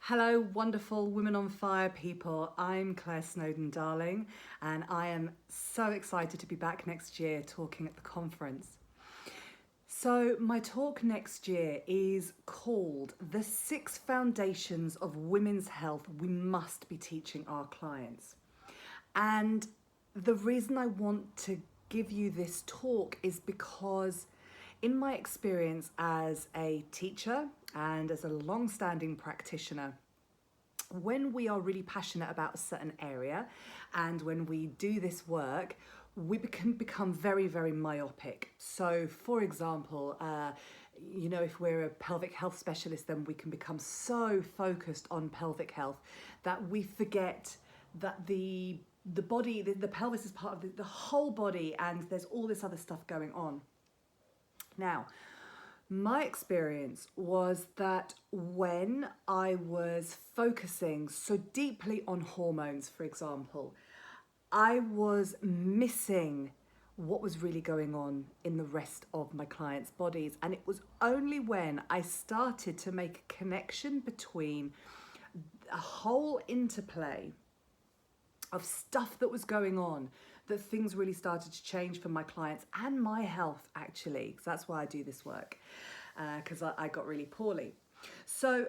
Hello, wonderful Women on Fire people. I'm Claire Snowdon-Darling, and I am so excited to be back next year talking at the conference. So my talk next year is called The 6 Foundations of Women's Health We Must Be Teaching Our Clients. And the reason I want to give you this talk is because in my experience as a teacher and as a long-standing practitioner, when we are really passionate about a certain area and when we do this work, we can become very, very myopic. So for example, if we're a pelvic health specialist, then we can become so focused on pelvic health that we forget that the body, the pelvis is part of the whole body, and there's all this other stuff going on. Now, my experience was that when I was focusing so deeply on hormones, for example, I was missing what was really going on in the rest of my clients' bodies. And it was only when I started to make a connection between a whole interplay of stuff that was going on that things really started to change for my clients and my health, actually, because that's why I do this work, because I got really poorly. So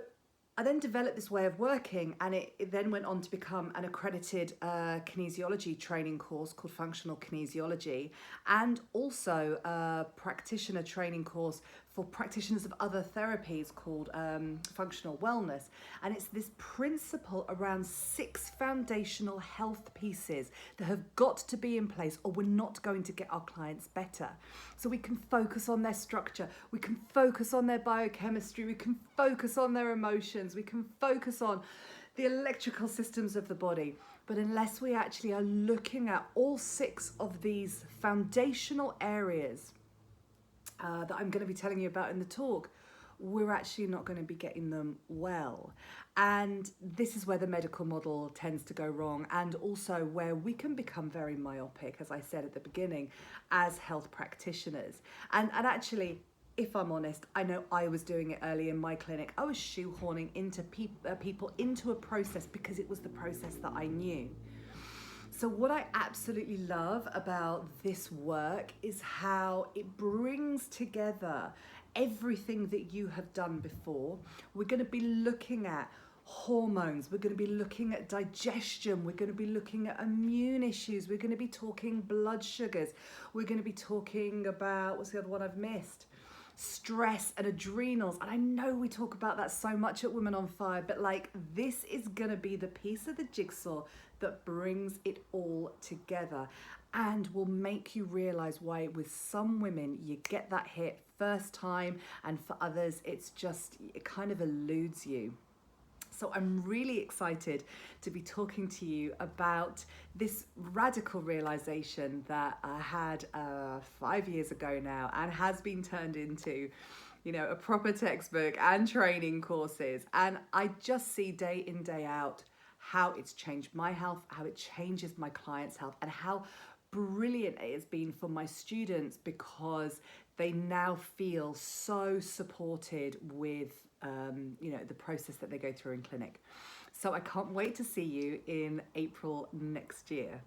I then developed this way of working, and it then went on to become an accredited kinesiology training course called Functional Kinesiology, and also a practitioner training course for practitioners of other therapies called Functional Wellness. And it's this principle around 6 foundational health pieces that have got to be in place, or we're not going to get our clients better. So we can focus on their structure, we can focus on their biochemistry, we can focus on their emotions, we can focus on the electrical systems of the body. But unless we actually are looking at all 6 of these foundational areas that I'm going to be telling you about in the talk, we're actually not going to be getting them well. And this is where the medical model tends to go wrong, and also where we can become very myopic, as I said at the beginning, as health practitioners. And actually, if I'm honest, I know I was doing it early in my clinic. I was shoehorning into people into a process because it was the process that I knew. So what I absolutely love about this work is how it brings together everything that you have done before. We're going to be looking at hormones, we're going to be looking at digestion, we're going to be looking at immune issues, we're going to be talking blood sugars, we're going to be talking about, what's the other one I've missed? Stress and adrenals. And I know we talk about that so much at Women on Fire, but like, this is gonna be the piece of the jigsaw that brings it all together and will make you realize why with some women you get that hit first time, and for others it kind of eludes you. So I'm really excited to be talking to you about this radical realization that I had 5 years ago now, and has been turned into, a proper textbook and training courses. And I just see day in, day out how it's changed my health, how it changes my clients' health, and how brilliant it has been for my students, because they now feel so supported with the process that they go through in clinic. So I can't wait to see you in April next year.